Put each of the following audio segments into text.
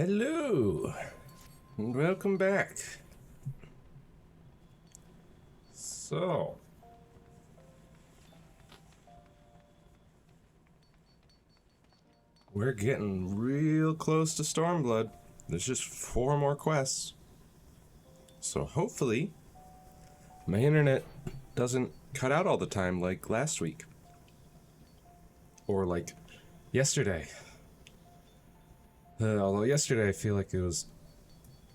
Hello, and welcome back. So, we're getting real close to Stormblood. There's just 4 more quests. So hopefully, my internet doesn't cut out all the time like last week. Or like yesterday. Although yesterday I feel like it was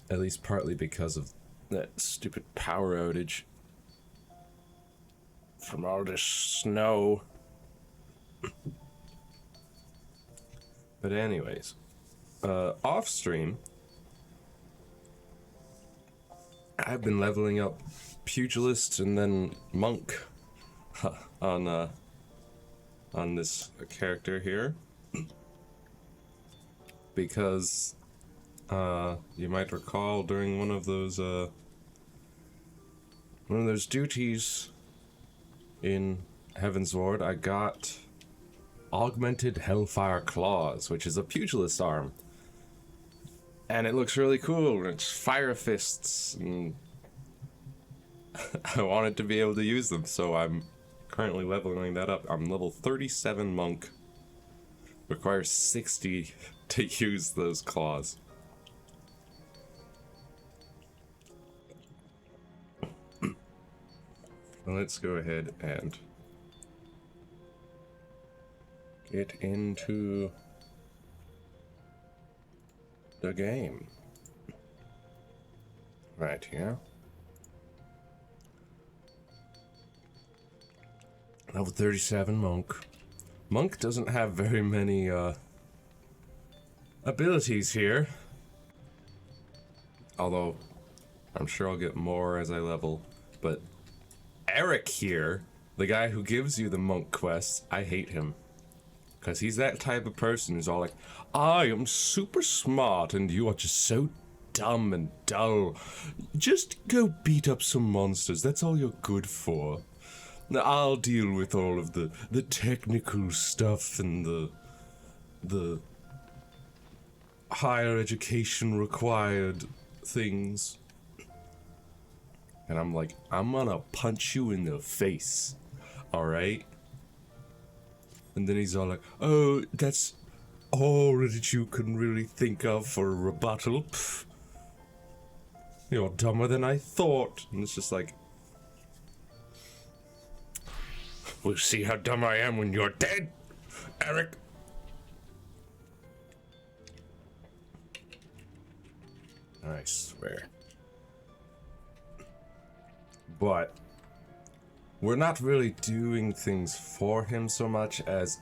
at least partly because of that stupid power outage from all this snow. But anyways, off stream, I've been leveling up Pugilist and then Monk on this character here. Because you might recall during one of those duties in Heaven's Ward, I got Augmented Hellfire Claws, which is a pugilist arm. And it looks really cool. It's fire fists, and I wanted to be able to use them, so I'm currently leveling that up. I'm level 37 monk. Requires 60 to use those claws. Let's go ahead and get into the game. Right here. Level 37 monk. Monk doesn't have very many abilities here. Although I'm sure I'll get more as I level. But Eric here, the guy who gives you the monk quests, I hate him. Because he's that type of person who's all like, I am super smart and you are just so dumb and dull. Just go beat up some monsters, that's all you're good for. I'll deal with all of the technical stuff and the higher education required things. And I'm like, I'm gonna punch you in the face, alright? And then he's all like, oh, that's all that you can really think of for a rebuttal? Pfft. You're dumber than I thought. And it's just like, we'll see how dumb I am when you're dead, Eric. I swear. But we're not really doing things for him so much as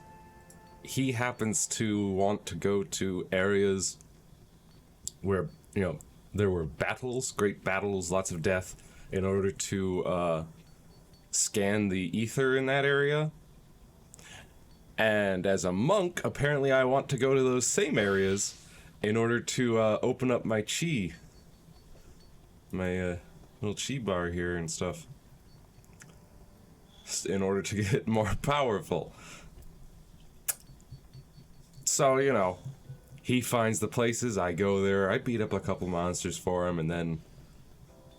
he happens to want to go to areas where, you know, there were battles, great battles, lots of death, in order to scan the ether in that area. And as a monk, apparently I want to go to those same areas in order to open up my chi. My little chi bar here and stuff. In order to get more powerful. So, you know, he finds the places, I go there, I beat up a couple monsters for him, and then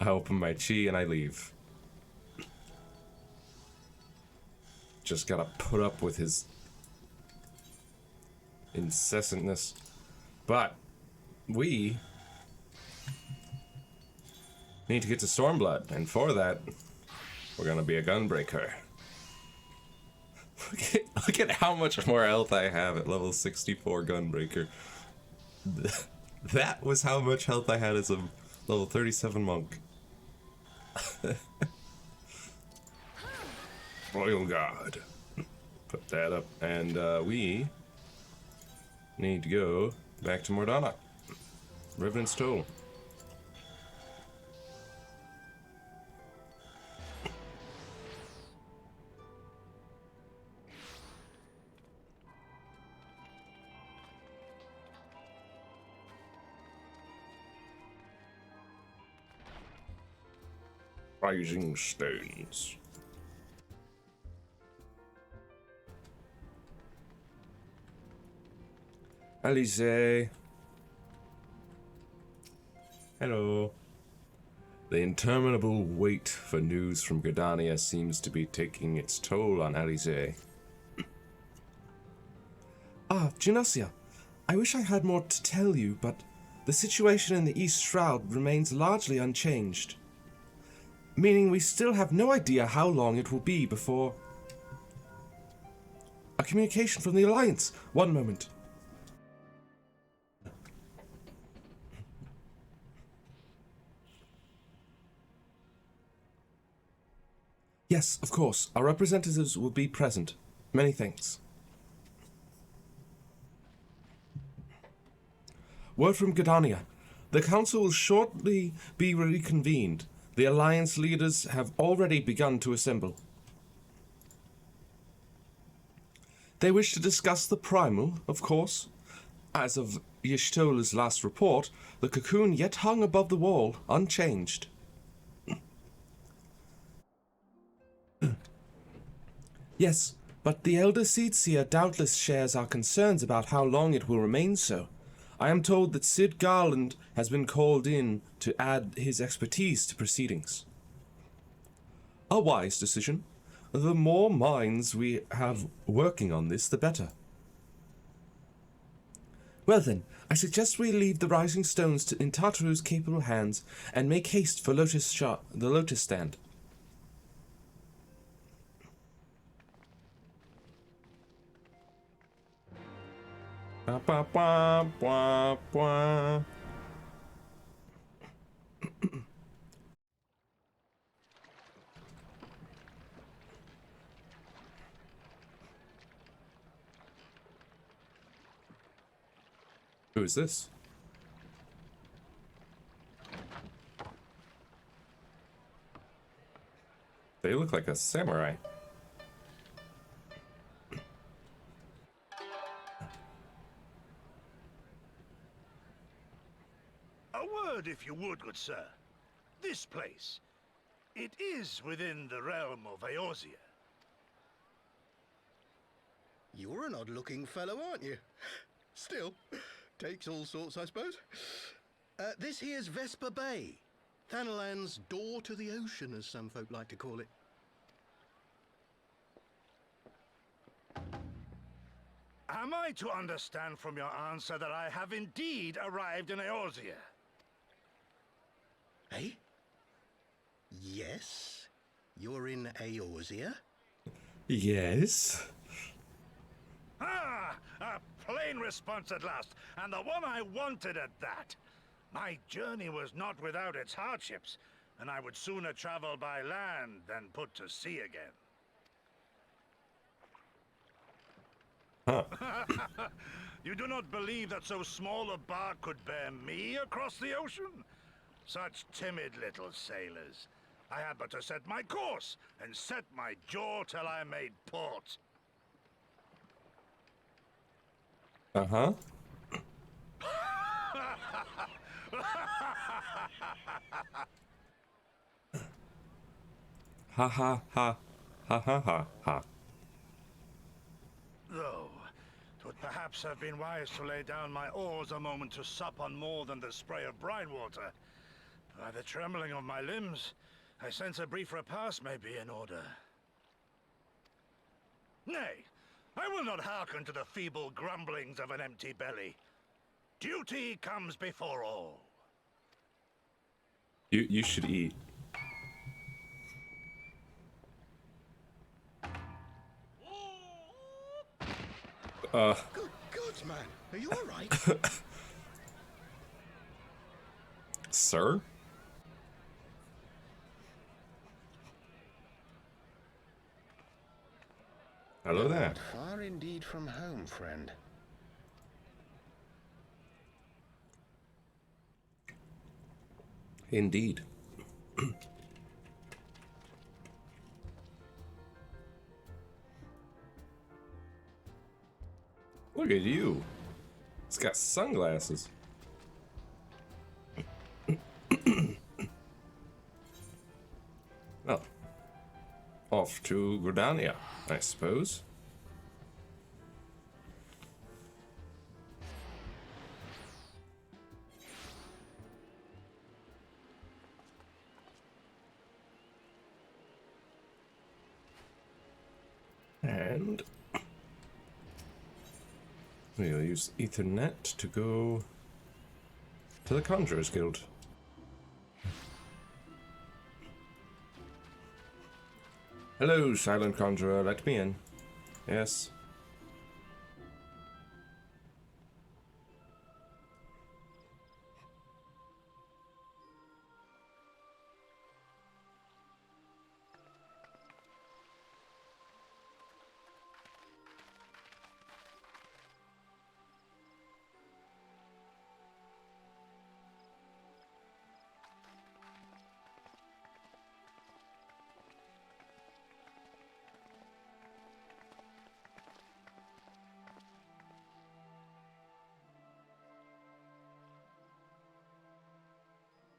I open my chi and I leave. Just gotta put up with his incessantness. But we need to get to Stormblood, and for that, we're gonna be a gunbreaker. Look at how much more health I have at level 64 gunbreaker. That was how much health I had as a level 37 monk. Royal Guard. Put that up, and we need to go back to Mordana. Revenant's Toll. Rising Stones. Alize. Hello. The interminable wait for news from Gridania seems to be taking its toll on Alize. Ah, Genosia, I wish I had more to tell you, but the situation in the East Shroud remains largely unchanged. Meaning we still have no idea how long it will be before... A communication from the Alliance! One moment. Yes, of course. Our representatives will be present. Many thanks. Word from Gridania. The Council will shortly be reconvened. The Alliance leaders have already begun to assemble. They wish to discuss the Primal, of course. As of Y'shtola's last report, the cocoon yet hung above the wall, unchanged. Yes, but the Elder Seedseer doubtless shares our concerns about how long it will remain so. I am told that Sid Garland has been called in to add his expertise to proceedings. A wise decision. The more minds we have working on this, the better. Well then, I suggest we leave the Rising Stones in Tartaru's capable hands and make haste for the Lotus Stand. Ba, ba, ba, ba, ba. Who is this? They look like a samurai. A word, if you would, good sir. This place, it is within the realm of Eorzea. You're an odd-looking fellow, aren't you? Still, takes all sorts, I suppose. This here's Vesper Bay, Thanalan's door to the ocean, as some folk like to call it. Am I to understand from your answer that I have indeed arrived in Eorzea? Eh? Yes? You're in Eorzea? Yes. Ah! A plain response at last, and the one I wanted at that. My journey was not without its hardships, and I would sooner travel by land than put to sea again. Huh. You do not believe that so small a bark could bear me across the ocean? Such timid little sailors. I had but to set my course and set my jaw till I made port. Uh-huh. Ha ha ha. Ha ha ha ha. Though, 'twould perhaps have been wise to lay down my oars a moment to sup on more than the spray of brine water. By the trembling of my limbs, I sense a brief repast may be in order. Nay, I will not hearken to the feeble grumblings of an empty belly. Duty comes before all. You should eat. Good God, man. Are you all right? Sir? Hello there. Far indeed from home, friend. Indeed. Look at you. He's got sunglasses. Well, off to Gridania, I suppose. We'll use Ethernet to go to the Conjurers Guild. Hello, Silent Conjurer, let me in. Yes.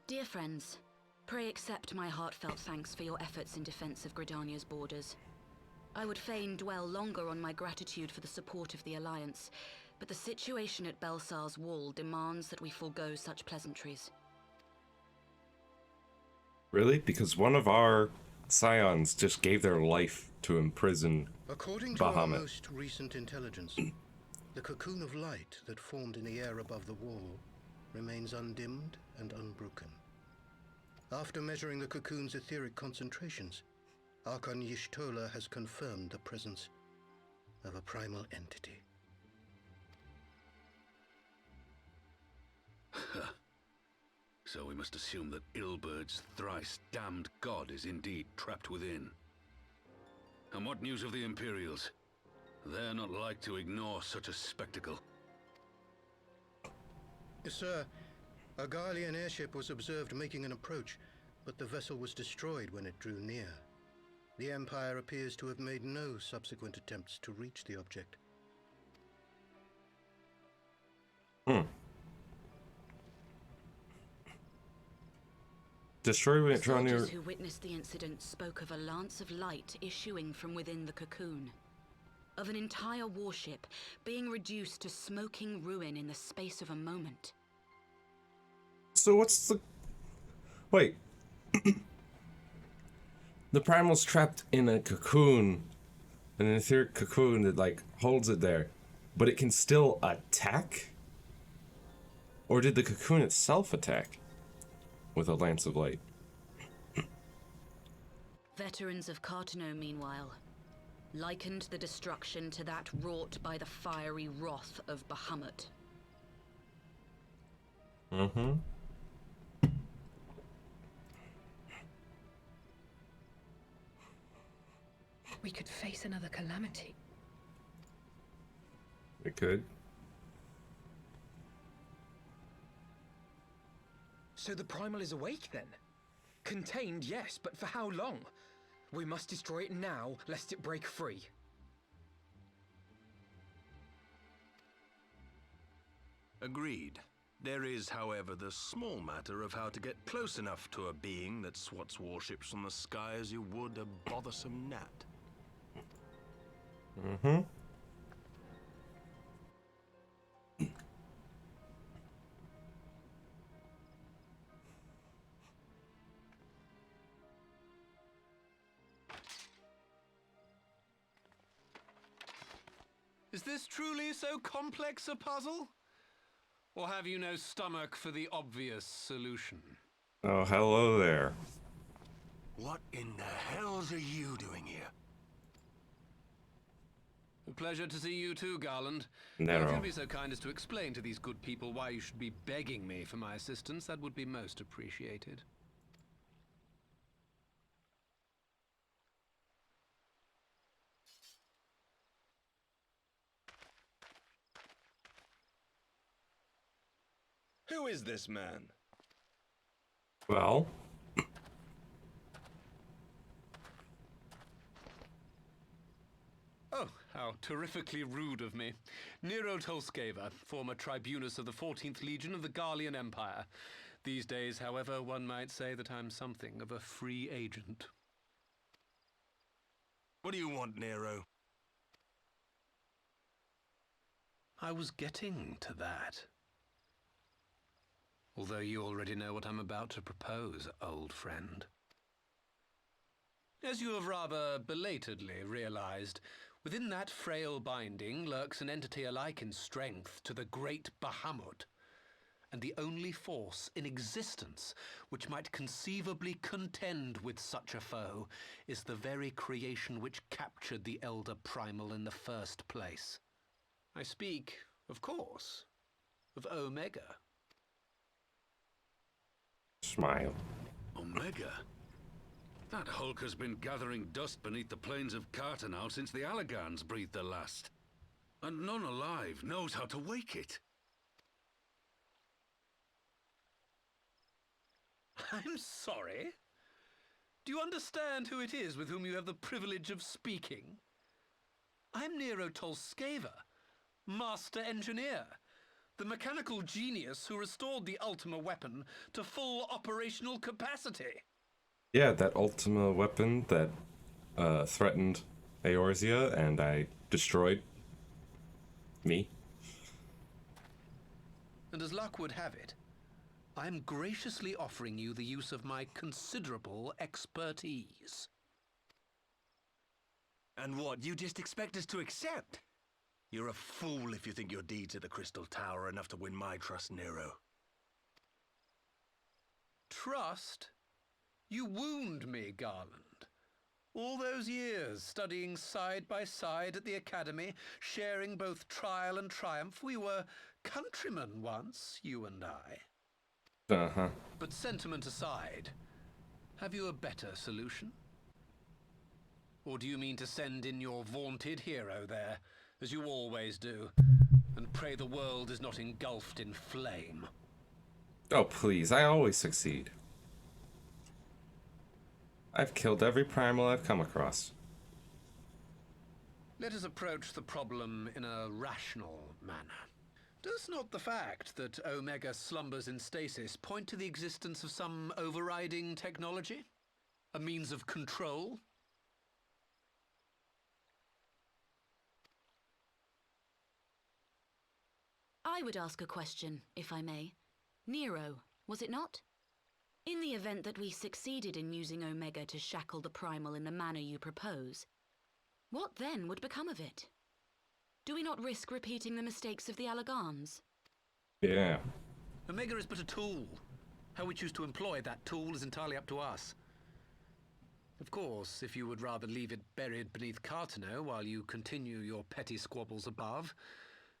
Dear friends, pray accept my heartfelt thanks for your efforts in defense of Gridania's borders. I would fain dwell longer on my gratitude for the support of the Alliance, but the situation at Belsar's Wall demands that we forego such pleasantries. Really? Because one of our scions just gave their life to imprison According to our Bahamut. most recent intelligence, the cocoon of light that formed in the air above the wall remains undimmed and unbroken. After measuring the cocoon's etheric concentrations, Archon Y'shtola has confirmed the presence of a primal entity. So we must assume that Ilbert's thrice damned god is indeed trapped within. And what news of the Imperials? They're not like to ignore such a spectacle. Sir, a Garlean airship was observed making an approach, but the vessel was destroyed when it drew near. The Empire appears to have made no subsequent attempts to reach the object. Destroy when it draw near. Soldiers who witnessed the incident spoke of a lance of light issuing from within the cocoon. Of an entire warship being reduced to smoking ruin in the space of a moment. So what's the... Wait. The primal's trapped in a cocoon. An etheric cocoon that, like, holds it there. But it can still attack? Or did the cocoon itself attack? With a lance of light. Veterans of Cartano, meanwhile, likened the destruction to that wrought by the fiery wrath of Bahamut. Mm-hmm. We could face another calamity. We could. So the Primal is awake then? Contained, yes, but for how long? We must destroy it now, lest it break free. Agreed. There is, however, the small matter of how to get close enough to a being that swats warships from the sky as you would a bothersome gnat. Mm-hmm. Is this truly so complex a puzzle? Or have you no stomach for the obvious solution? Oh, hello there. What in the hells are you doing here? A pleasure to see you too, Garland. Nero. If you'd be so kind as to explain to these good people why you should be begging me for my assistance, that would be most appreciated. Who is this man? Well... Oh, how terrifically rude of me. Nero Tolskeva, former tribunus of the 14th Legion of the Garlean Empire. These days, however, one might say that I'm something of a free agent. What do you want, Nero? I was getting to that. Although you already know what I'm about to propose, old friend. As you have rather belatedly realized, Within that frail binding lurks an entity alike in strength to the great Bahamut, and the only force in existence which might conceivably contend with such a foe is the very creation which captured the Elder Primal in the first place. I speak, of course, of Omega. Smile. Omega? That hulk has been gathering dust beneath the plains of Cartanau since the Allagans breathed their last. And none alive knows how to wake it. I'm sorry? Do you understand who it is with whom you have the privilege of speaking? I'm Nero Tolskeva, Master Engineer, the mechanical genius who restored the Ultima weapon to full operational capacity. Yeah, that Ultima weapon that threatened Eorzea and I destroyed. Me. And as luck would have it, I'm graciously offering you the use of my considerable expertise. And what, you just expect us to accept? You're a fool if you think your deeds at the Crystal Tower are enough to win my trust, Nero. Trust? You wound me, Garland. All those years, studying side by side at the Academy, sharing both trial and triumph, we were countrymen once, you and I. Uh-huh. But sentiment aside, have you a better solution? Or do you mean to send in your vaunted hero there, as you always do, and pray the world is not engulfed in flame? Oh, please, I always succeed. I've killed every primal I've come across. Let us approach the problem in a rational manner. Does not the fact that Omega slumbers in stasis point to the existence of some overriding technology? A means of control? I would ask a question, if I may. Nero, was it not? In the event that we succeeded in using Omega to shackle the Primal in the manner you propose, what then would become of it? Do we not risk repeating the mistakes of the Allagans? Yeah. Omega is but a tool. How we choose to employ that tool is entirely up to us. Of course, if you would rather leave it buried beneath Cartanau while you continue your petty squabbles above,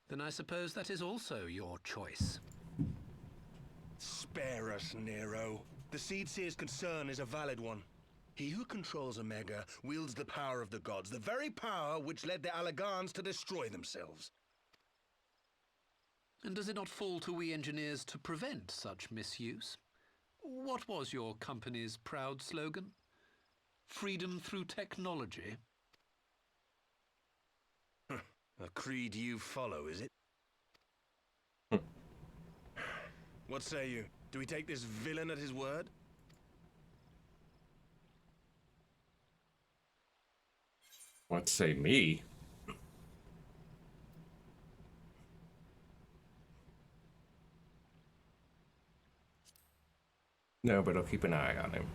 then I suppose that is also your choice. Spare us, Nero. The Seedseer's concern is a valid one. He who controls Omega wields the power of the gods, the very power which led the Allagans to destroy themselves. And does it not fall to we engineers to prevent such misuse? What was your company's proud slogan? Freedom through technology? A creed you follow, is it? What say you? Do we take this villain at his word? What say me? No, but I'll keep an eye on him.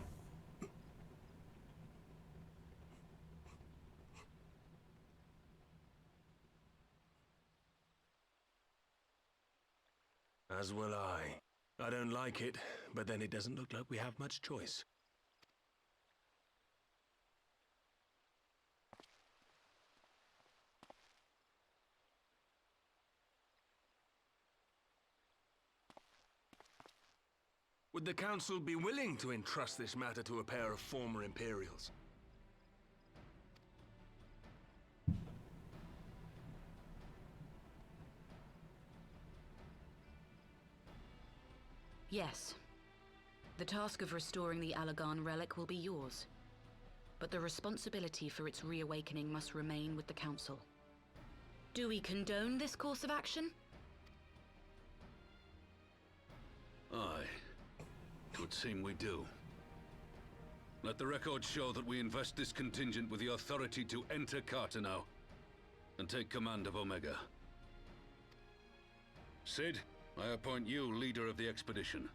As will I. I don't like it, but then it doesn't look like we have much choice. Would the Council be willing to entrust this matter to a pair of former Imperials? Yes. The task of restoring the Allagan relic will be yours. But the responsibility for its reawakening must remain with the Council. Do we condone this course of action? Aye. It would seem we do. Let the record show that we invest this contingent with the authority to enter Cartanau and take command of Omega. Sid, I appoint you leader of the expedition.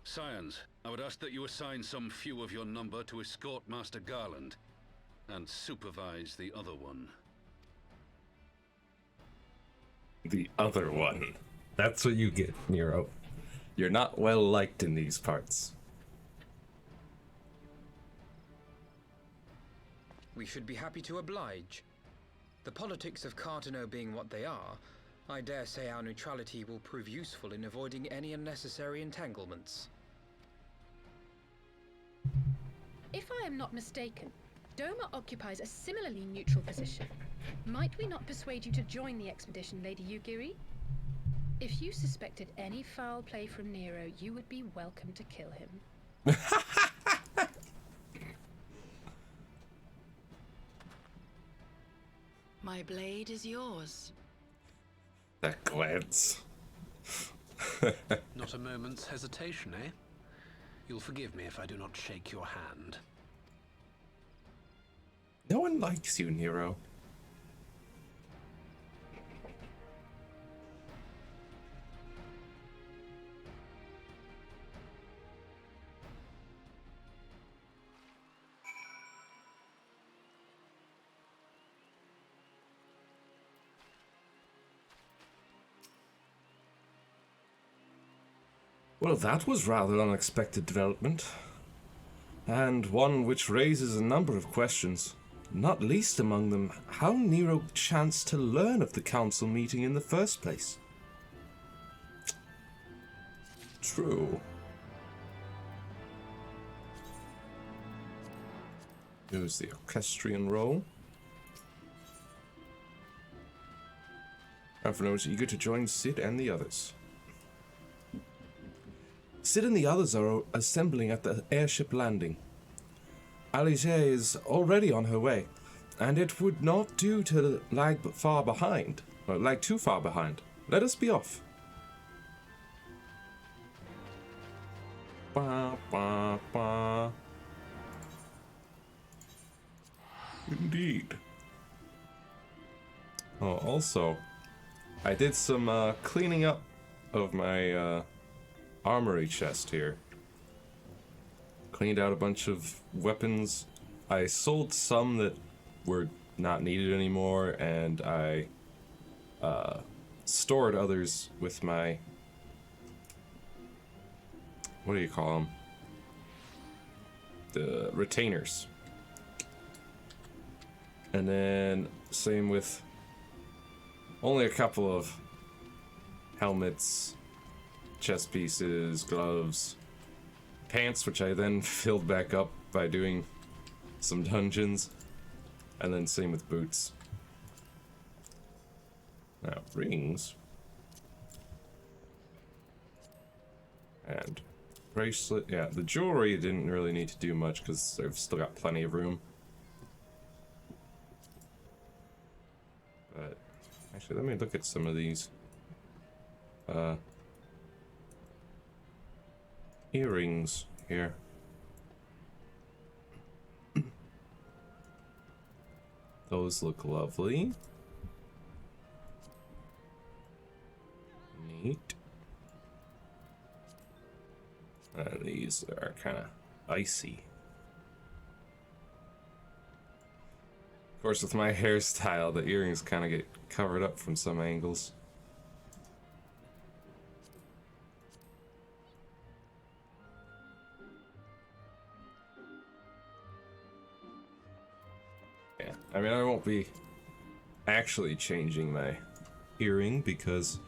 Scions, I would ask that you assign some few of your number to escort Master Garland and supervise the other one. The other one. That's what you get, Nero. You're not well liked in these parts. We should be happy to oblige. The politics of Cartano being what they are, I dare say our neutrality will prove useful in avoiding any unnecessary entanglements. If I am not mistaken, Doma occupies a similarly neutral position. Might we not persuade you to join the expedition, Lady Yugiri? If you suspected any foul play from Nero, you would be welcome to kill him. My blade is yours. That glance. Not a moment's hesitation, eh? You'll forgive me if I do not shake your hand. No one likes you, Nero. Well, that was rather unexpected development, and one which raises a number of questions, not least among them how Nero chanced to learn of the council meeting in the first place. True. Here's the orchestrion roll. Everyone is eager to join Sid and the others. Sid and the others are assembling at the airship landing. Alige is already on her way, and it would not do to lag far behind, or lag too far behind. Let us be off. Ba, ba, ba. Indeed. Oh, also, I did some cleaning up of my armory chest here. Cleaned out a bunch of weapons. I sold some that were not needed anymore, and I stored others with my, what do you call them? The retainers. And then same with only a couple of helmets, chest pieces, gloves, pants, which I then filled back up by doing some dungeons, and then same with boots. Now, rings. And bracelet. Yeah, the jewelry didn't really need to do much because I've still got plenty of room. But actually, let me look at some of these. Earrings here. Those look lovely. Neat. These are kind of icy. Of course, with my hairstyle, the earrings kind of get covered up from some angles. Yeah, I mean, I won't be actually changing my earring because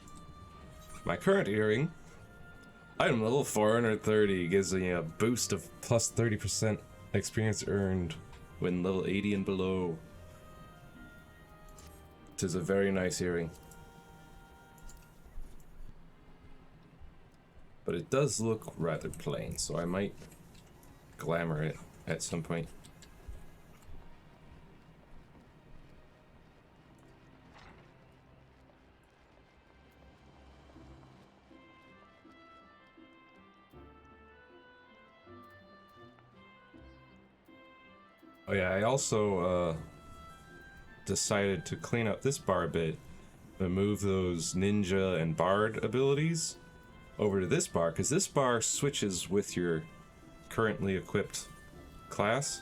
my current earring, item level 430, gives me a boost of plus 30% experience earned when level 80 and below. It is a very nice earring. But it does look rather plain, so I might glamour it at some point. Oh yeah, I also decided to clean up this bar a bit and move those ninja and bard abilities over to this bar, because this bar switches with your currently equipped class.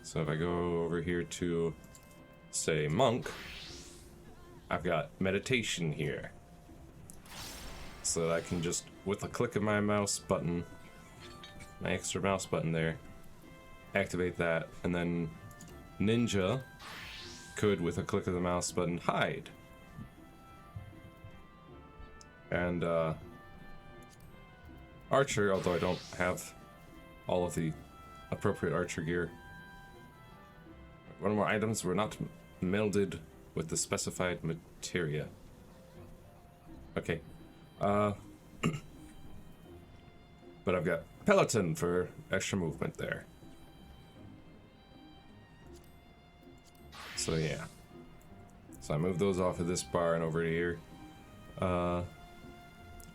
So if I go over here to, say, monk, I've got meditation here. So that I can just, with a click of my mouse button, my extra mouse button there, activate that, and then ninja could, with a click of the mouse button, hide. And archer, although I don't have all of the appropriate archer gear. One more items were not melded with the specified materia. Okay. But I've got Peloton for extra movement there. So yeah. So I move those off of this bar and over here. I'll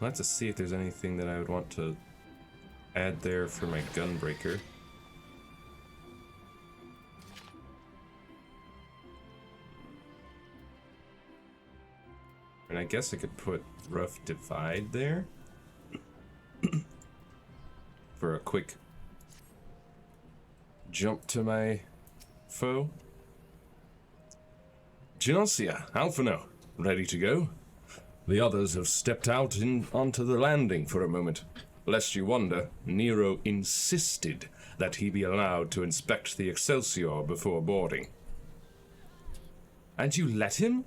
have to see if there's anything that I would want to add there for my gunbreaker. And I guess I could put Rough Divide there for a quick jump to my foe. Genosia, Alphino, ready to go? The others have stepped out onto the landing for a moment. Lest you wonder, Nero insisted that he be allowed to inspect the Excelsior before boarding. And you let him?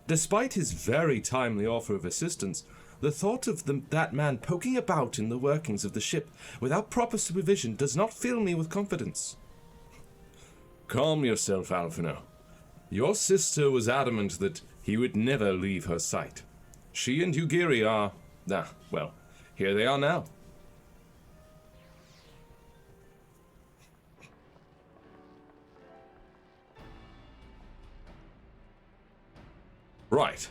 Despite his very timely offer of assistance, the thought of that man poking about in the workings of the ship without proper supervision does not fill me with confidence. Calm yourself, Alphino. Your sister was adamant that he would never leave her sight. She and Ugiri are... well, here they are now. Right.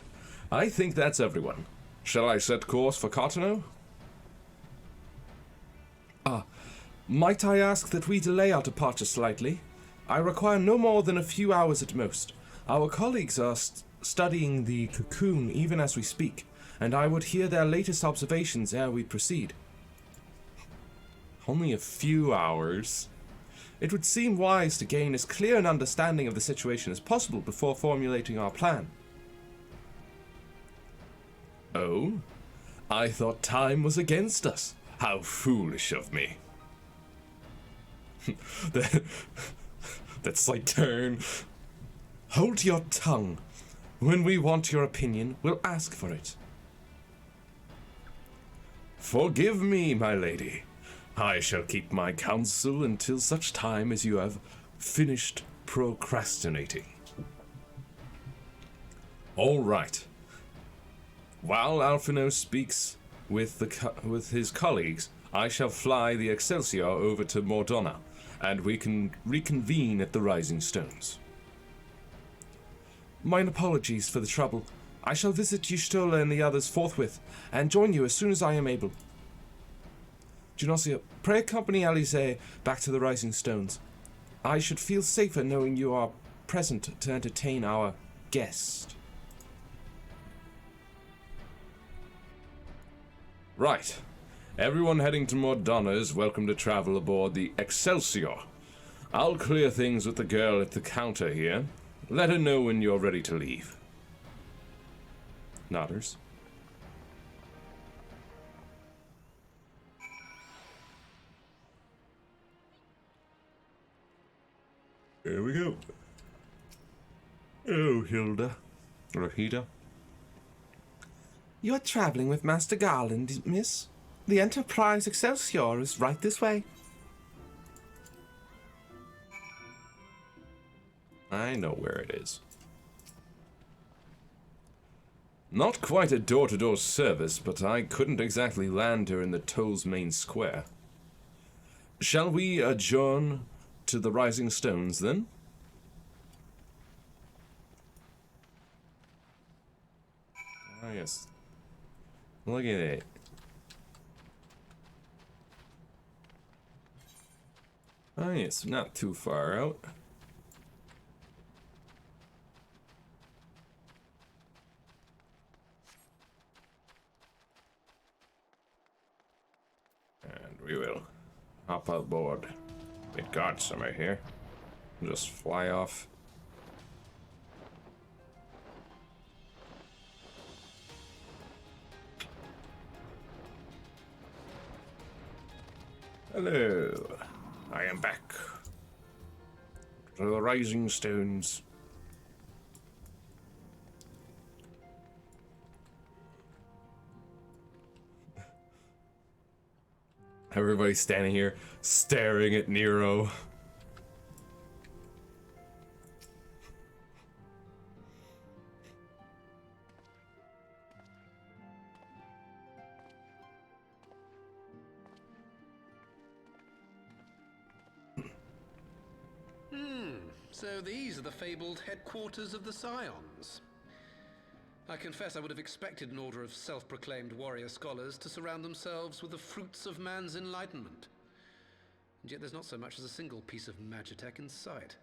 I think that's everyone. Shall I set course for Cartano? Might I ask that we delay our departure slightly? I require no more than a few hours at most. Our colleagues are studying the cocoon even as we speak, and I would hear their latest observations ere we proceed. Only a few hours. It would seem wise to gain as clear an understanding of the situation as possible before formulating our plan. Oh? I thought time was against us. How foolish of me. That slight turn. Hold your tongue. When we want your opinion, we'll ask for it. Forgive me, my lady. I shall keep my counsel until such time as you have finished procrastinating. All right. While Alphino speaks with his colleagues, I shall fly the Excelsior over to Mordona, and we can reconvene at the Rising Stones. Mine apologies for the trouble. I shall visit Y'shtola and the others forthwith, and join you as soon as I am able. Genosia, pray accompany Alize back to the Rising Stones. I should feel safer knowing you are present to entertain our guest. Right. Everyone heading to Mordona is welcome to travel aboard the Excelsior. I'll clear things with the girl at the counter here. Let her know when you're ready to leave. Nodders. Here we go. Oh, Hilda. Or Hilda. You are traveling with Master Garland, miss? The Enterprise Excelsior is right this way. I know where it is. Not quite a door-to-door service, but I couldn't exactly land her in the Toll's main square. Shall we adjourn to the Rising Stones, then? Ah, yes. Look at it. Ah, yes, not too far out. And we will hop aboard. We've got somewhere here. Just fly off. Hello. I am back. To the Rising Stones. Everybody's standing here staring at Nero. So these are the fabled headquarters of the Scions. I confess I would have expected an order of self-proclaimed warrior scholars to surround themselves with the fruits of man's enlightenment. And yet there's not so much as a single piece of magitech in sight.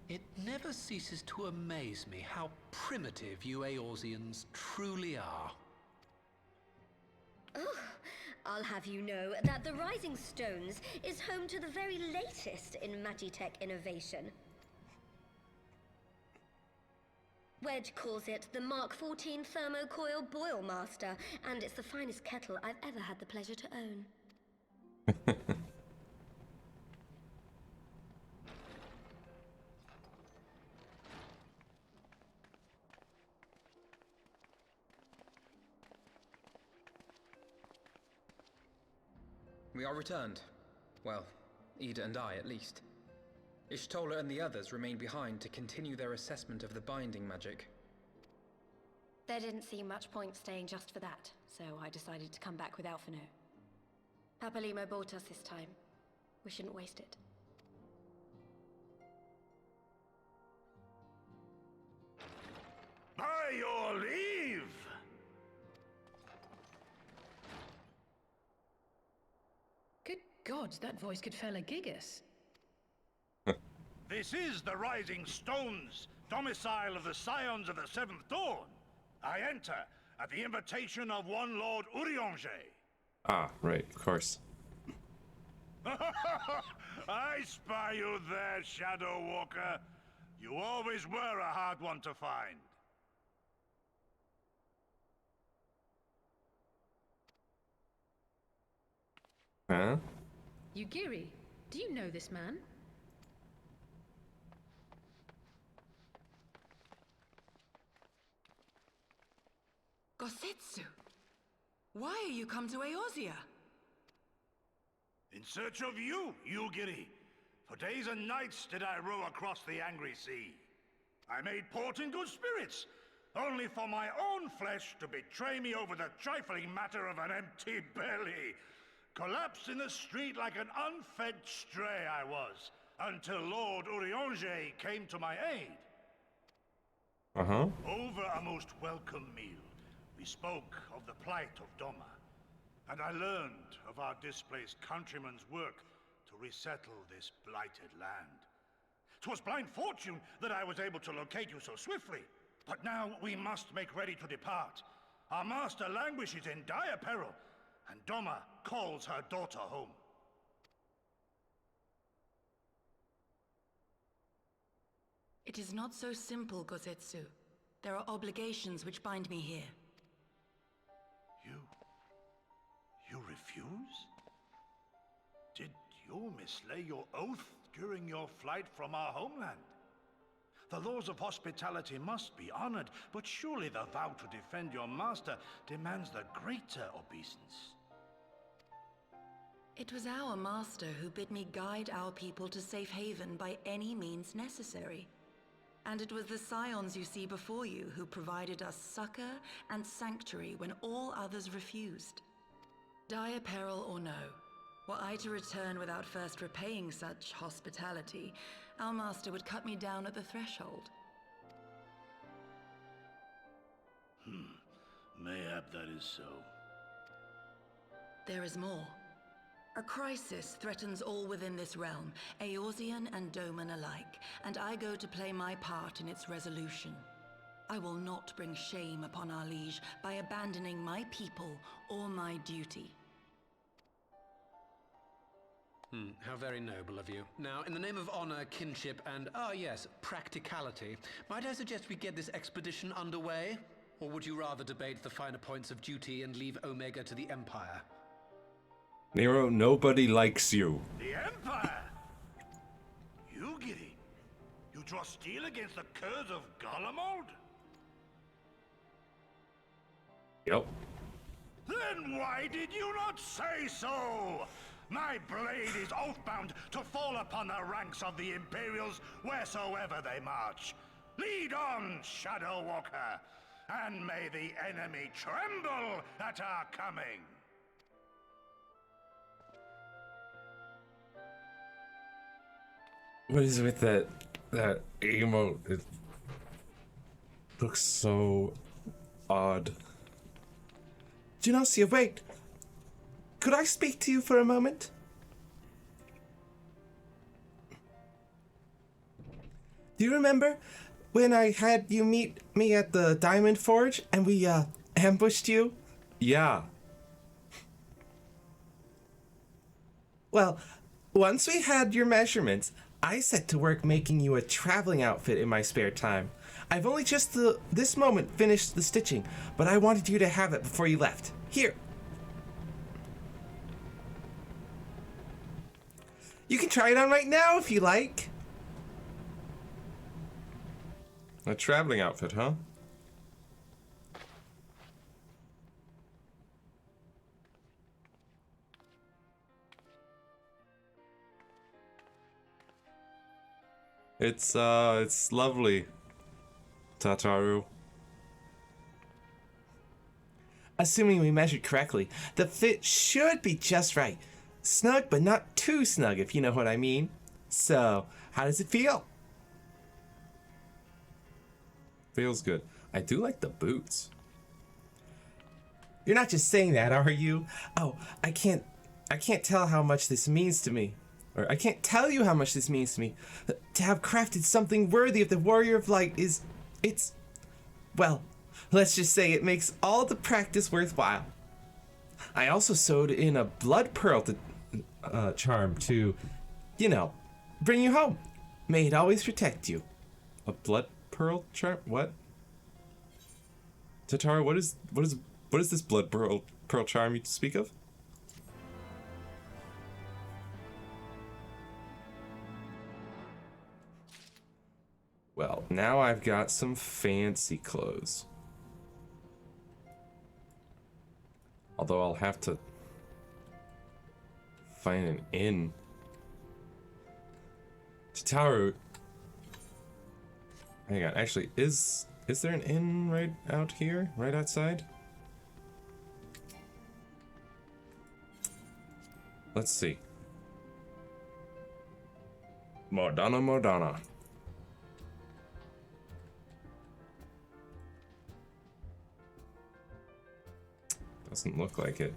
It never ceases to amaze me how primitive you Eorzeans truly are. Oh, I'll have you know that the Rising Stones is home to the very latest in magitech innovation. Wedge calls it the Mark 14 Thermocoil Boil Master, and it's the finest kettle I've ever had the pleasure to own. We are returned. Well, Ida and I, at least. Ishtola and the others remain behind to continue their assessment of the binding magic. There didn't seem much point staying just for that, so I decided to come back with Alphino. Papalimo bought us this time. We shouldn't waste it. By your leave! Good God, that voice could fell a gigas. This is the Rising Stones, domicile of the Scions of the Seventh Dawn. I enter at the invitation of one Lord Urianger. Ah, right, of course. I spy you there, Shadow Walker. You always were a hard one to find. Huh? Yugiri, do you know this man? Gosetsu, why are you come to Eorzea? In search of you, Yugiri. For days and nights did I row across the angry sea. I made port in good spirits, only for my own flesh to betray me over the trifling matter of an empty belly. Collapsed in the street like an unfed stray I was, until Lord Urianger came to my aid. Over a most welcome meal, we spoke of the plight of Doma, and I learned of our displaced countrymen's work to resettle this blighted land. 'Twas blind fortune that I was able to locate you so swiftly, but now we must make ready to depart. Our master languishes in dire peril, and Doma calls her daughter home. It is not so simple, Gosetsu. There are obligations which bind me here. You refuse? Did you mislay your oath during your flight from our homeland? The laws of hospitality must be honored, but surely the vow to defend your master demands the greater obeisance. It was our master who bid me guide our people to safe haven by any means necessary. And it was the Scions you see before you who provided us succor and sanctuary when all others refused. Dire peril or no, were I to return without first repaying such hospitality, our master would cut me down at the threshold. Mayhap that is so. There is more. A crisis threatens all within this realm, Eorzean and Doman alike, and I go to play my part in its resolution. I will not bring shame upon our liege by abandoning my people or my duty. How very noble of you. Now, in the name of honor, kinship, and, yes, practicality, might I suggest we get this expedition underway? Or would you rather debate the finer points of duty and leave Omega to the Empire? Nero, nobody likes you. The Empire? You, Giri? You draw steel against the curse of Garlemald? Yep. Then why did you not say so? My blade is oath-bound to fall upon the ranks of the Imperials wheresoever they march. Lead on, Shadow Walker, and may the enemy tremble at our coming. What is with that emote? It looks so odd. Genosia, wait. Could I speak to you for a moment? Do you remember when I had you meet me at the Diamond Forge and we ambushed you? Yeah. Well, once we had your measurements, I set to work making you a traveling outfit in my spare time. I've only just this moment finished the stitching, but I wanted you to have it before you left. Here. You can try it on right now if you like. A traveling outfit, huh? It's lovely, Tataru. Assuming we measured correctly, the fit should be just right. Snug, but not too snug, if you know what I mean. So, how does it feel? Feels good. I do like the boots. You're not just saying that, are you? Oh, I can't tell how much this means to me. Or I can't tell you how much this means to me. To have crafted something worthy of the Warrior of Light it's, well, let's just say it makes all the practice worthwhile. I also sewed in a blood pearl charm to, you know, bring you home. May it always protect you. A blood pearl charm? What? Tataru, what is this blood pearl charm you speak of? Well, now I've got some fancy clothes. Although I'll have to find an inn. Tataru. Hang on, actually, is there an inn right out here? Right outside? Let's see. Mordana. Doesn't look like it.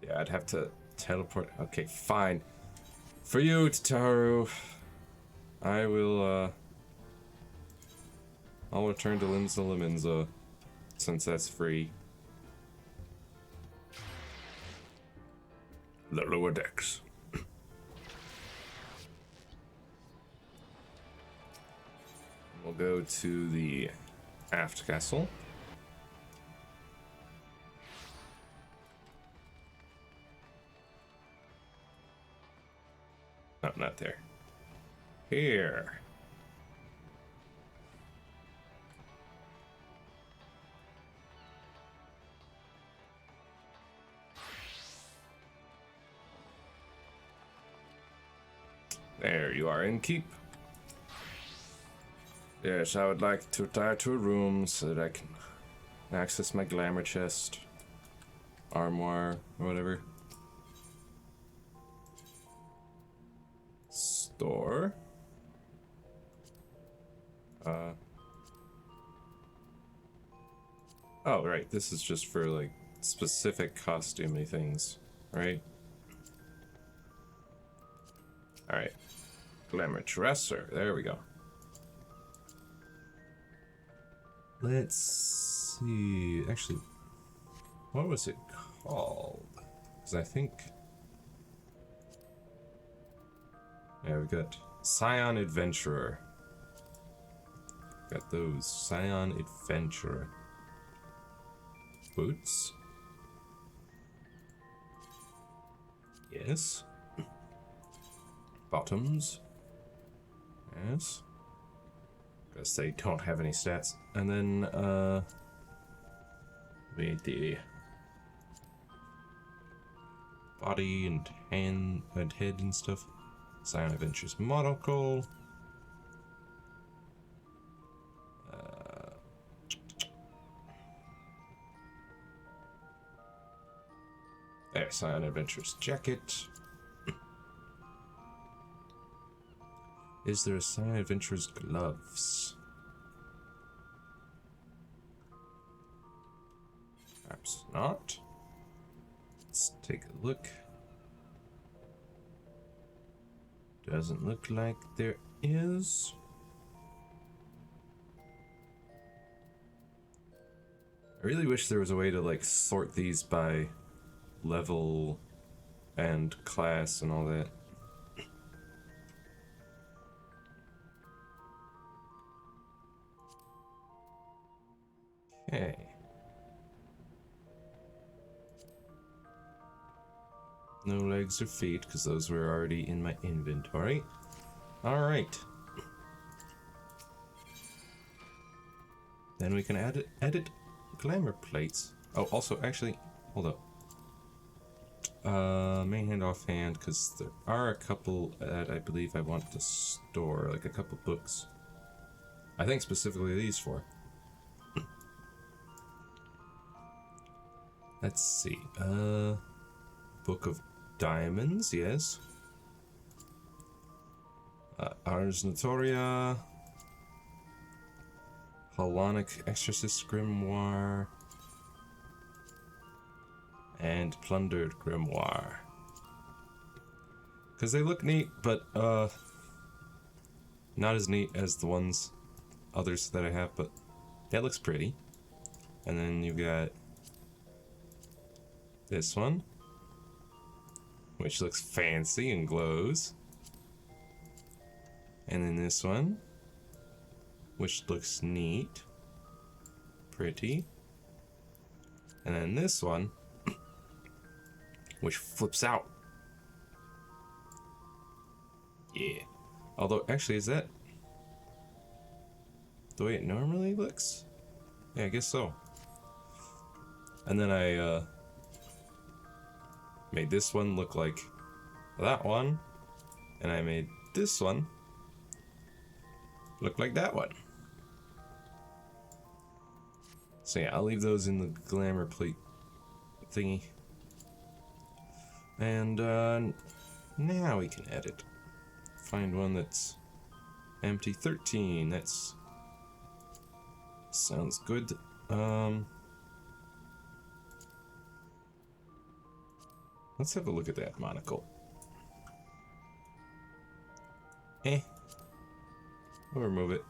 Yeah, I'd have to teleport. Okay, fine. For you, Tataru, I will, I'll return to Limsa Liminza, since that's free. The lower decks. We'll go to the aft castle. No, not there. Here. There you are, in keep. Yes, I would like to retire to a room so that I can access my glamour chest, armoire, or whatever. Store. Oh, right, this is just for, like, specific costumey things, right? Alright. Glamour dresser, there we go. Let's see. Actually, what was it called? Because I think. Yeah, we got Scion Adventurer. Got those. Scion Adventurer. Boots. Yes. Bottoms. Yes. Because they don't have any stats. And then, the body and hand and head and stuff. Scion Adventures monocle. There, Scion Adventures jacket. Is there a Scion Adventures gloves? Perhaps not. Let's take a look. Doesn't look like there is. I really wish there was a way to like sort these by level and class and all that. Okay. No legs or feet, because those were already in my inventory. Alright. Then we can edit glamour plates. Oh, also, actually, hold up. Main hand offhand, because there are a couple that I believe I want to store, like a couple books. I think specifically these four. Let's see. Book of Diamonds, yes. Ars Notoria. Holonic Exorcist Grimoire. And Plundered Grimoire. Because they look neat, but, not as neat as the others that I have, but that looks pretty. And then you've got this one, which looks fancy and glows. And then this one, which looks neat, pretty. And then this one, which flips out. Yeah. Although, actually, is that the way it normally looks? Yeah, I guess so. And then I, made this one look like that one, and I made this one look like that one. So yeah, I'll leave those in the glamour plate thingy. And now we can edit. Find one that's empty. 13. That's sounds good. Let's have a look at that monocle. We'll remove it.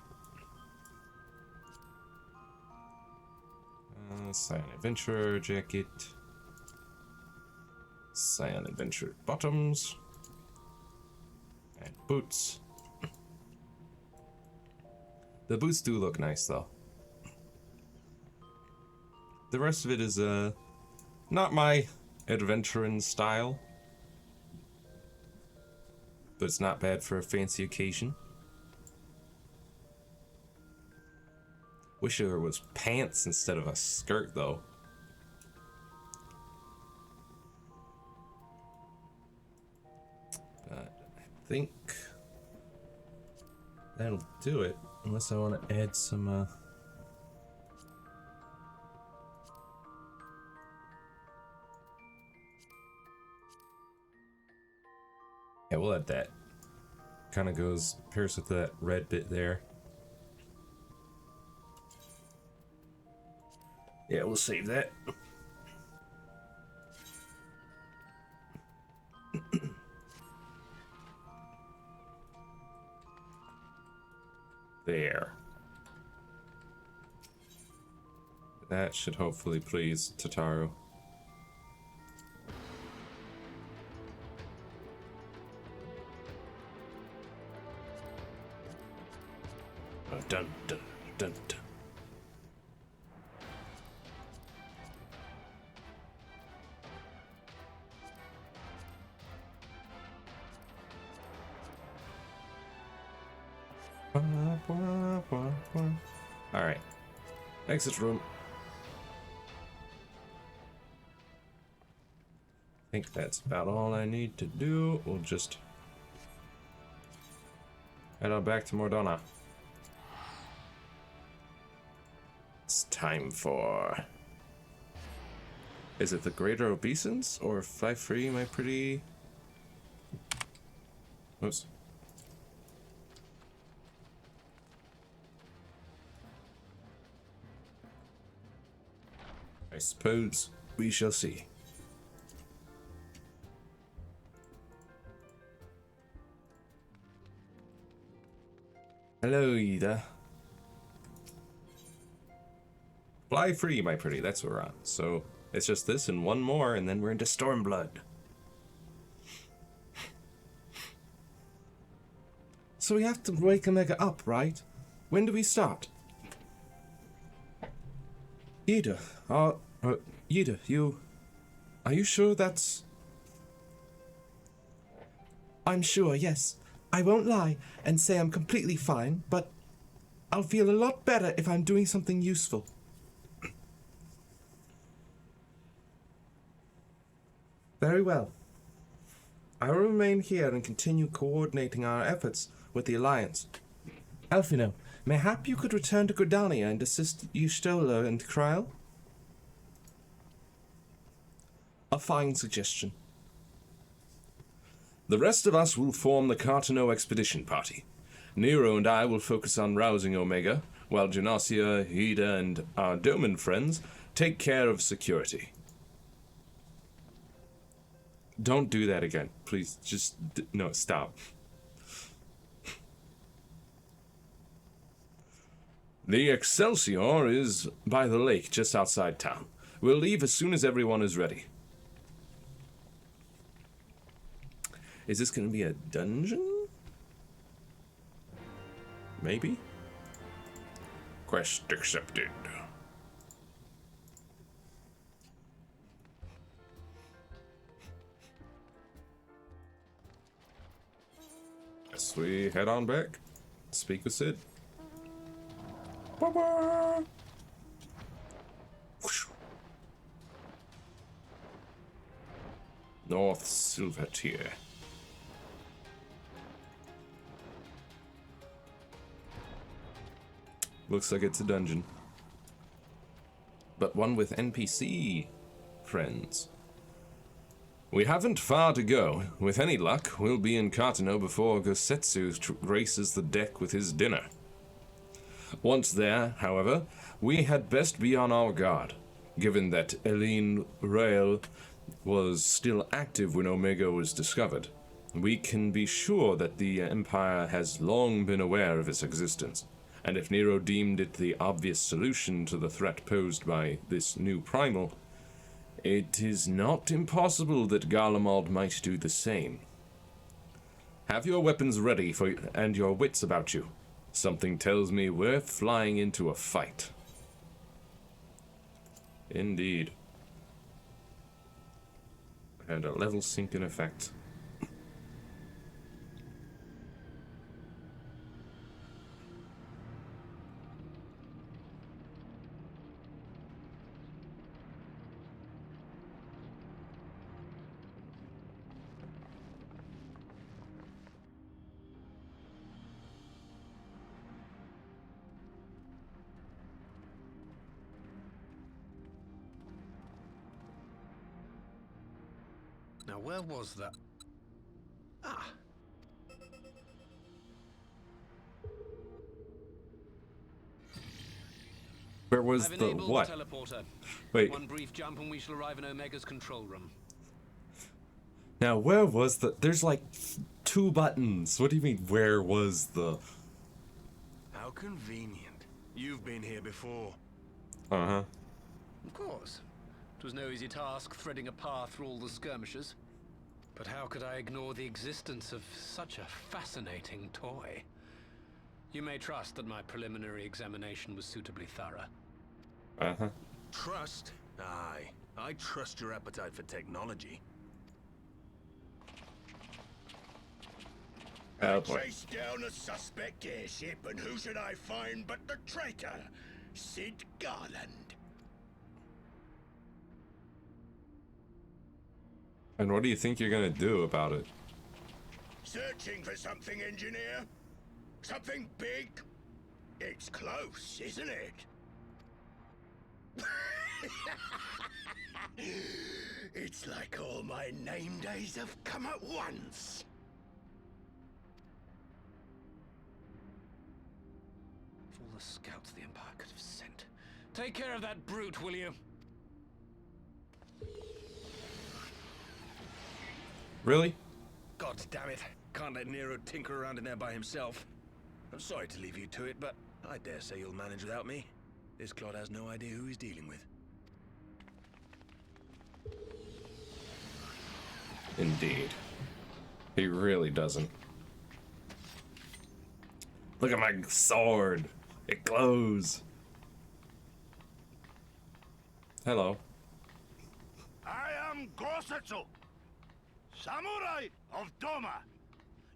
Scion Adventure jacket. Scion Adventure bottoms. And boots. The boots do look nice though. The rest of it is not my adventuring style, but it's not bad for a fancy occasion. Wish there was pants instead of a skirt though. But I think that'll do it, unless I want to add some yeah, we'll add that. Kind of pairs with that red bit there. Yeah, we'll save that. There. That should hopefully please Tataru. Dun dun dun dun. Alright. Exit room. I think that's about all I need to do. We'll just head on back to Mordana. It's time for... Is it the Greater Obeisance or Fly Free, my pretty... Oops. I suppose we shall see. Hello, Ida. Fly free, my pretty. That's what we're on. So it's just this and one more, and then we're into Stormblood. So we have to wake Omega up, right? When do we start? Ida, Ida, are you sure that's... I'm sure, yes. I won't lie and say I'm completely fine, but I'll feel a lot better if I'm doing something useful. Very well. I will remain here and continue coordinating our efforts with the Alliance. Alphino, mayhap you could return to Gridania and assist Y'shtola and Kryl? A fine suggestion. The rest of us will form the Cartano Expedition Party. Nero and I will focus on rousing Omega, while Genasia, Ida, and our Doman friends take care of security. Don't do that again. Please, just... no, stop. The Excelsior is by the lake just outside town. We'll leave as soon as everyone is ready. Is this going to be a dungeon? Maybe? Quest accepted. Guess we head on back. Speak with Sid. Bye-bye. North Silver Tier. Looks like it's a dungeon. But one with NPC friends. We haven't far to go. With any luck, we'll be in Cartano before Gosetsu graces the deck with his dinner. Once there, however, we had best be on our guard, given that Eileen Rael was still active when Omega was discovered. We can be sure that the Empire has long been aware of its existence, and if Nero deemed it the obvious solution to the threat posed by this new primal, it is not impossible that Garlemald might do the same. Have your weapons ready and your wits about you. Something tells me we're flying into a fight. Indeed. And a level sync in effect. Now, where was that? Ah. Where was I've the enabled what? The teleporter. Wait. One brief jump and we shall arrive in Omega's control room. Now, where was the... There's like 2 buttons. What do you mean, where was the... How convenient. You've been here before. Uh-huh. Of course. It was no easy task threading a path through all the skirmishes. But how could I ignore the existence of such a fascinating toy? You may trust that my preliminary examination was suitably thorough. Uh-huh. Trust? Aye. I trust your appetite for technology. Oh boy. Chase down a suspect airship, and who should I find but the traitor, Sid Garland. And what do you think you're gonna do about it? Searching for something, engineer? Something big? It's close, isn't it? It's like all my name days have come at once. Of all the scouts the Empire could have sent. Take care of that brute, will you? Really? God damn it. Can't let Nero tinker around in there by himself. I'm sorry to leave you to it, but I dare say you'll manage without me. This clod has no idea who he's dealing with. Indeed. He really doesn't. Look at my sword. It glows. Hello. I am Gosetsu, Samurai of Doma.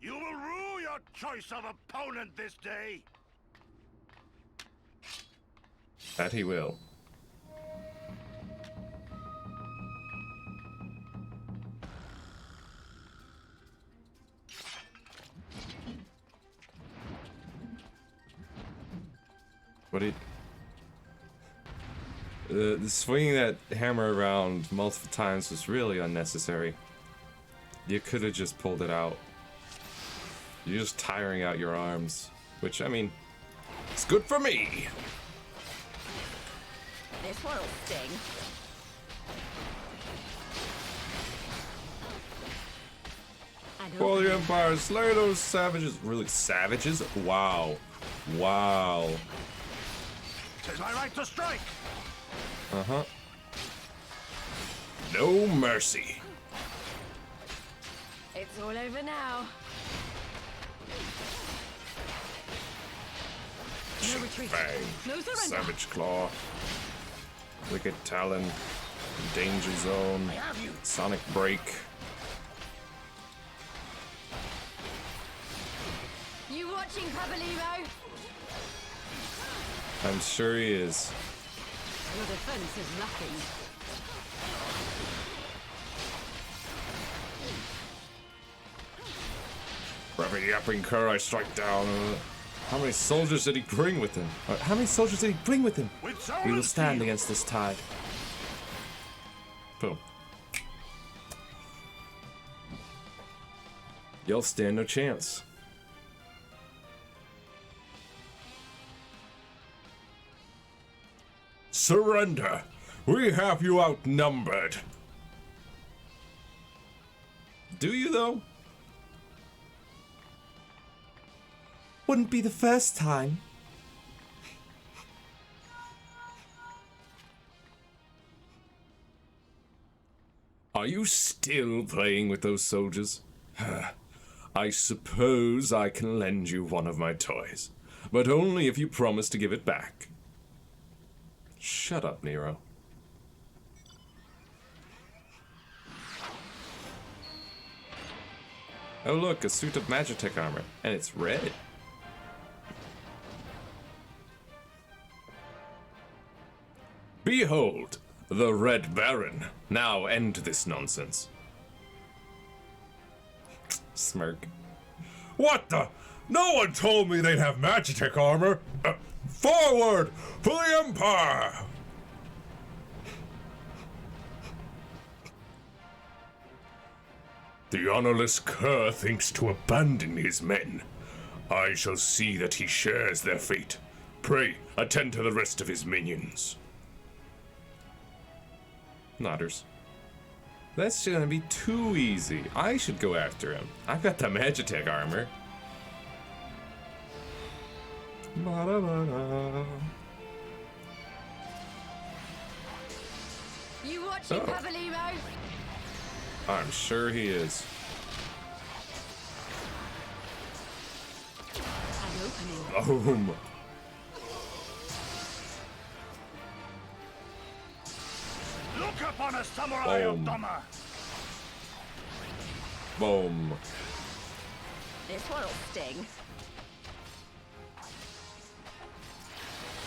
You will rue your choice of opponent this day. That he will. What did... swinging that hammer around multiple times was really unnecessary. You could have just pulled it out. You're just tiring out your arms, which, I mean, it's good for me. This one'll sting. For the Empire, slay those savages. Really, savages? Wow. Wow. 'Tis my right to strike. Uh-huh. No mercy. It's all over now. No retreat. Bang. No surrender. Savage Claw. Wicked Talon. Danger Zone. Sonic Break. You watching, Pabalimo? I'm sure he is. Your defense is lacking. For every yapping cur I strike down. How many soldiers did he bring with him? How many soldiers did he bring with him? We will stand against this tide. Boom. You'll stand no chance. Surrender! We have you outnumbered! Do you, though? Wouldn't be the first time. Are you still playing with those soldiers? I suppose I can lend you one of my toys, but only if you promise to give it back. Shut up, Nero. Oh look, a suit of Magitech armor, and it's red. Behold, the Red Baron. Now end this nonsense. Smirk. What the? No one told me they'd have Magitech armor. Forward for the Empire! The honorless cur thinks to abandon his men. I shall see that he shares their fate. Pray, attend to the rest of his minions. Nodders. That's gonna be too easy. I should go after him. I've got the Magitech armor. Ba-da-ba-da. You watching, Pabalimo? I'm sure he is. Boom. Look upon a samurai of Boom. Doma. Boom. This one'll sting.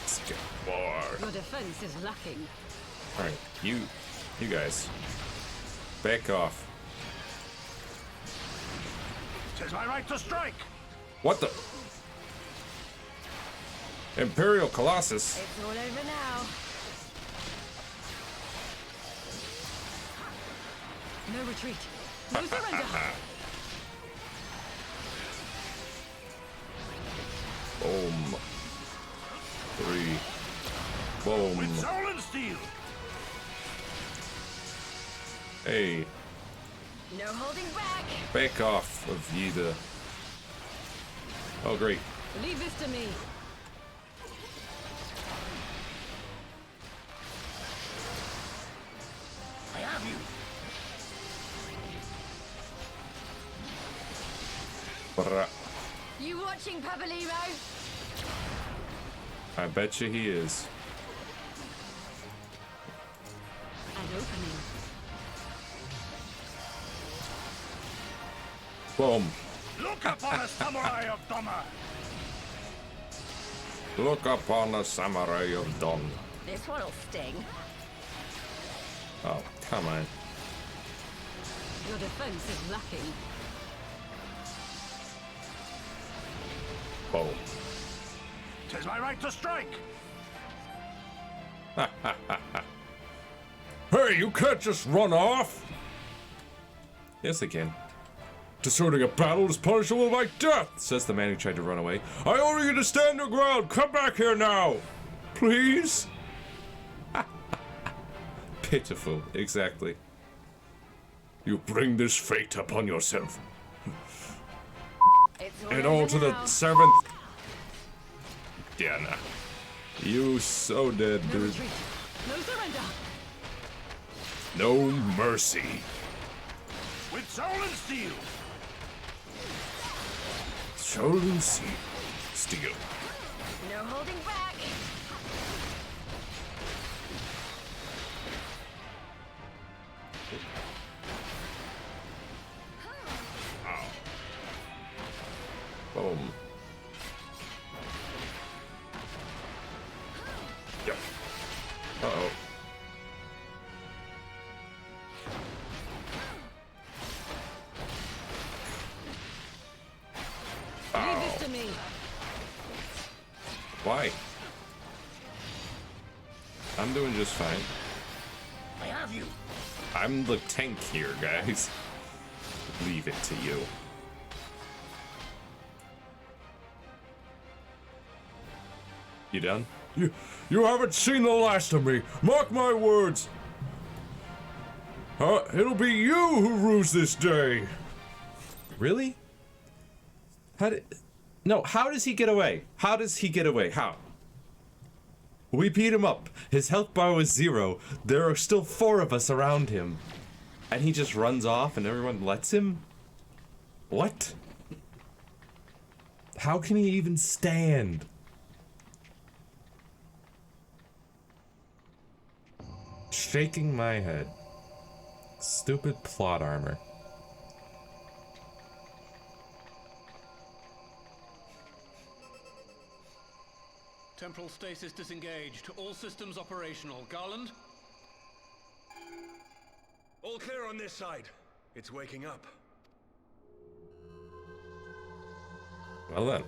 Let's get more. Your defense is lacking. Alright, you guys. Back off. 'Tis my right to strike. What the? Imperial Colossus. It's all over now. No retreat. No surrender. Boom. 3. Boom. With soul and steel. Hey, No holding back. back off of Yida. Oh, great. Leave this to me. I have you. Brah. You watching, Pabalimo? I bet you he is. An opening. Boom. Look upon a samurai of Doma. Look upon the samurai of Dawn. This one'll sting. Oh, come on. Your defense is lacking. Boom. 'Tis my right to strike. Hey, you can't just run off! Yes, I can. Deserting a battle is punishable by death! Says the man who tried to run away. I order you to stand your ground! Come back here now! Please? Pitiful, exactly. You bring this fate upon yourself. It's And all to the now. Servant. Diana. You so dead, No dude. retreat. No surrender. No mercy. With soul and steel. Soul and steel. No holding back. Boom. Yep. Uh-oh. Leave this to me. Why? I'm doing just fine. I have you. I'm the tank here, guys. Leave it to you. You done? You haven't seen the last of me. Mark my words. It'll be you who rues this day. Really? How does he get away? How does he get away? How? We beat him up. His health bar was 0. There are still 4 of us around him. And he just runs off and everyone lets him? What? How can he even stand? Shaking my head. Stupid plot armor. Temporal stasis disengaged. All systems operational. Garland? All clear on this side. It's waking up. Well then.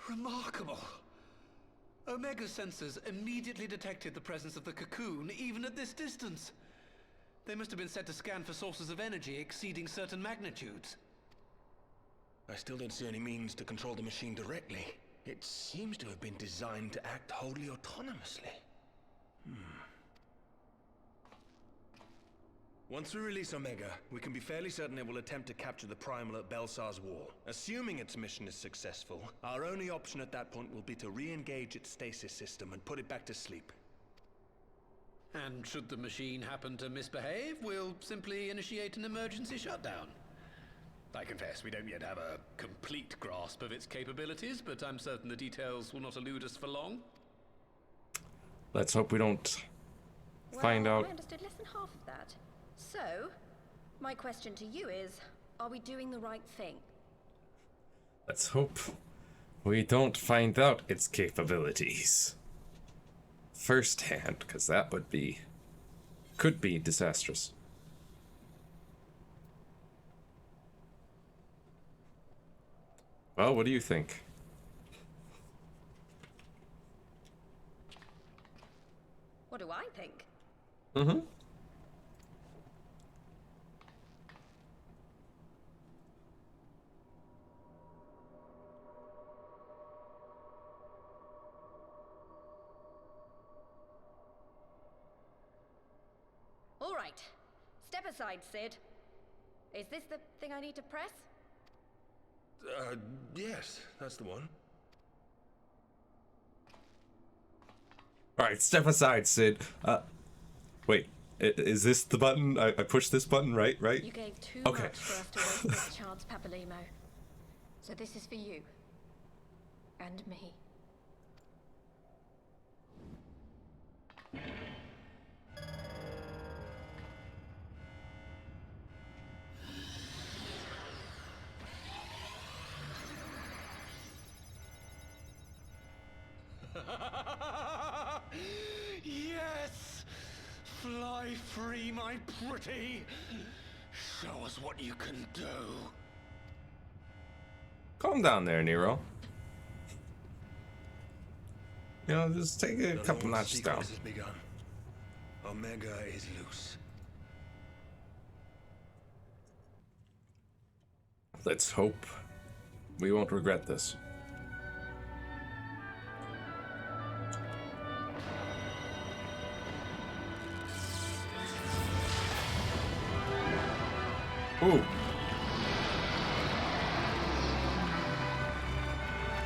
Remarkable. Omega sensors immediately detected the presence of the cocoon, even at this distance. They must have been set to scan for sources of energy exceeding certain magnitudes. I still don't see any means to control the machine directly. It seems to have been designed to act wholly autonomously. Once we release Omega, we can be fairly certain it will attempt to capture the Primal at Belsar's Wall. Assuming its mission is successful, our only option at that point will be to re-engage its stasis system and put it back to sleep. And should the machine happen to misbehave, we'll simply initiate an emergency shutdown. confess we don't yet have a complete grasp of its capabilities, but I'm certain the details will not elude us for long. Let's hope we don't find out. I understood less than half of that. So, my question to you is, are we doing the right thing? Let's hope we don't find out its capabilities firsthand, because that could be disastrous. Well, what do you think? What do I think? Mm-hmm. All right. Step aside, Sid. Is this the thing I need to press? Yes, that's the one. Alright, step aside, Sid. Wait, is this the button? I pushed this button, right? You gave too much for us to waste this chance, Papalimo. So this is for you. And me. Yes! Fly free, my pretty! Show us what you can do. Calm down there, Nero. You know, just take a couple notches down. Has begun. Omega is loose. Let's hope we won't regret this. Ooh.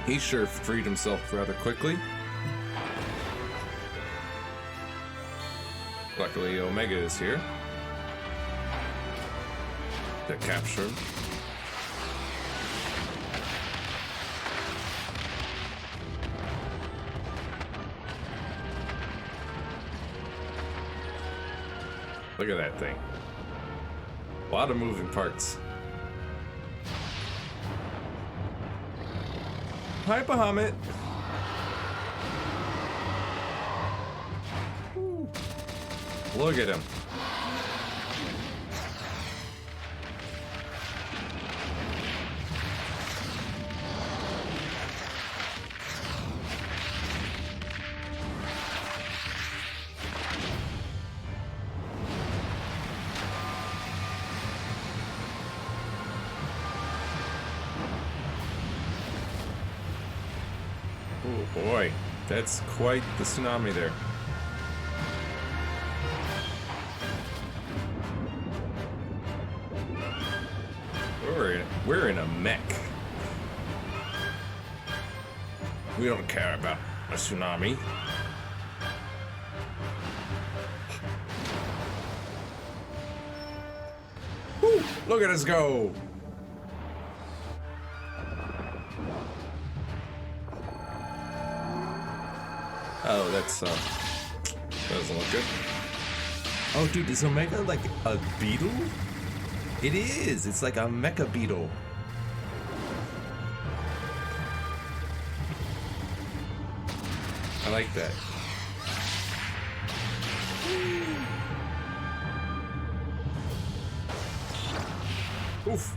He sure freed himself rather quickly. Luckily, Omega is here to capture him. Look at that thing. A lot of moving parts. Hi, Bahamut. Look at him. Oh boy, that's quite the tsunami there. We're in a mech. We don't care about a tsunami. Woo, look at us go! Oh, that doesn't look good. Oh, dude, is Omega like a beetle? It is! It's like a mecha beetle. I like that. Oof.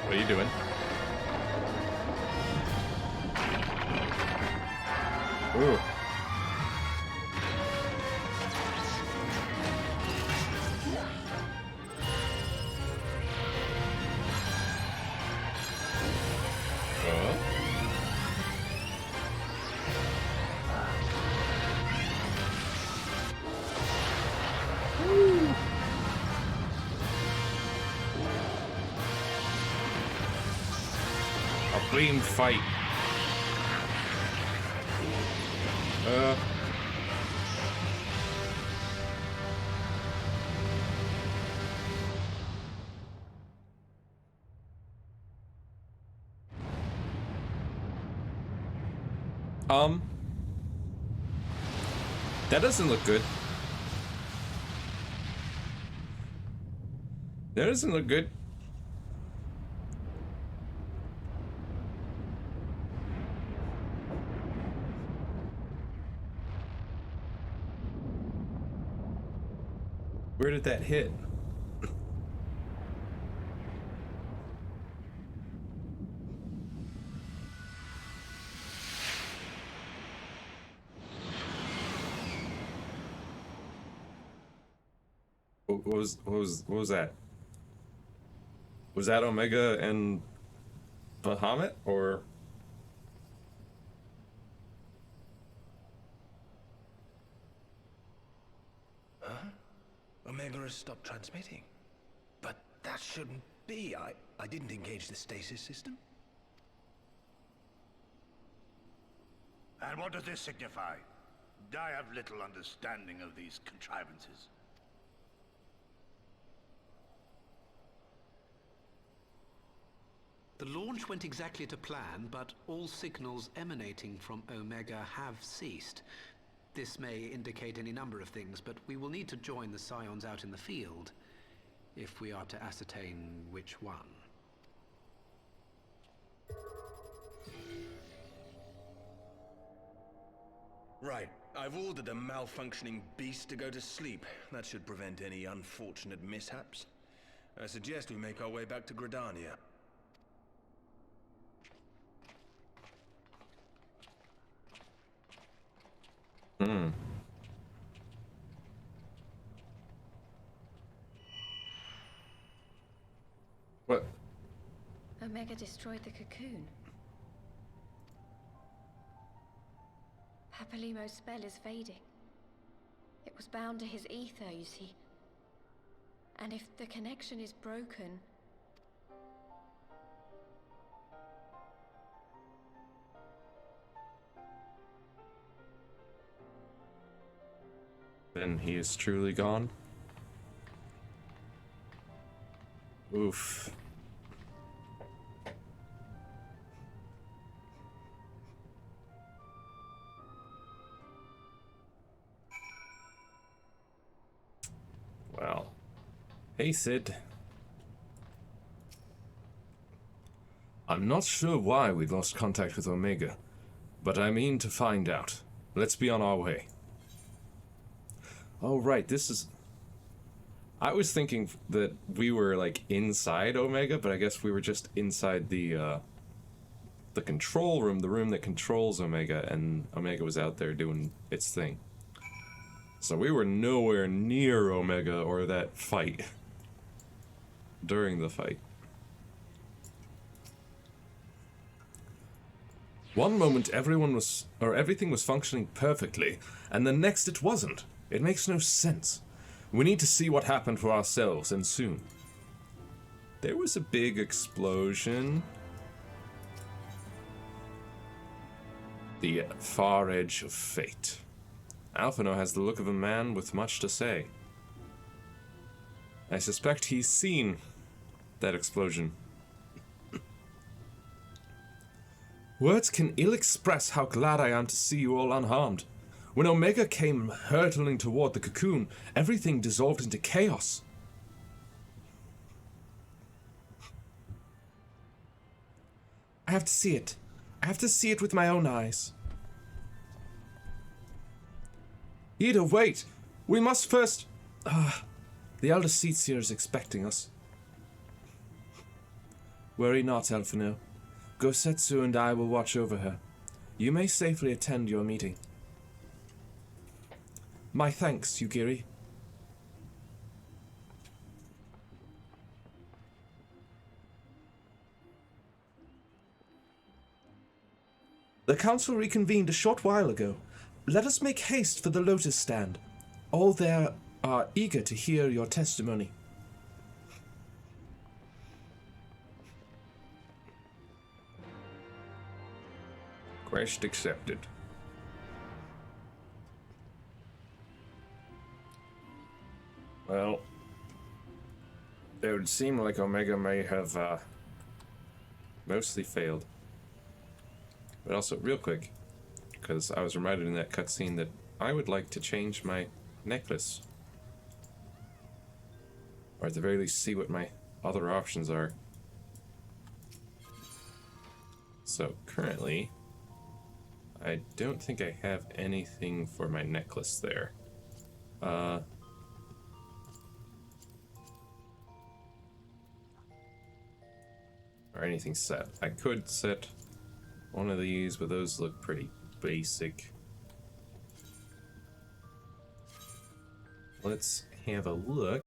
What are you doing? Ooh. supreme fight. That doesn't look good. That doesn't look good. Where did that hit? What was that? Was that Omega and Bahamut, or? Huh? Omega has stopped transmitting. But that shouldn't be. I didn't engage the stasis system. And what does this signify? I have little understanding of these contrivances. The launch went exactly to plan, but all signals emanating from Omega have ceased. This may indicate any number of things, but we will need to join the Scions out in the field if we are to ascertain which one. Right. I've ordered a malfunctioning beast to go to sleep. That should prevent any unfortunate mishaps. I suggest we make our way back to Gridania. What? Omega destroyed the cocoon. Papalimo's spell is fading. It was bound to his ether, you see. And if the connection is broken... Then he is truly gone. Oof. Well. Hey, Sid. I'm not sure why we lost contact with Omega, but I mean to find out. Let's be on our way. Oh, right, this is... I was thinking that we were, like, inside Omega, but I guess we were just inside the control room, the room that controls Omega, and Omega was out there doing its thing. So we were nowhere near Omega or that fight. During the fight. One moment everything was functioning perfectly, and the next it wasn't. It makes no sense. We need to see what happened for ourselves, and soon. There was a big explosion. The far edge of fate. Alphino has the look of a man with much to say. I suspect he's seen that explosion. Words can ill express how glad I am to see you all unharmed. When Omega came hurtling toward the cocoon, everything dissolved into chaos. I have to see it. I have to see it with my own eyes. Ida, wait! We must first... the Elder Seatseer is expecting us. Worry not, Alphino. Gosetsu and I will watch over her. You may safely attend your meeting. My thanks, Yugiri. The council reconvened a short while ago. Let us make haste for the Lotus Stand. All there are eager to hear your testimony. Quest accepted. Well, it would seem like Omega may have mostly failed. But also, real quick, because I was reminded in that cutscene that I would like to change my necklace. Or at the very least see what my other options are. So currently, I don't think I have anything for my necklace there. Or anything set. I could set one of these, but those look pretty basic. Let's have a look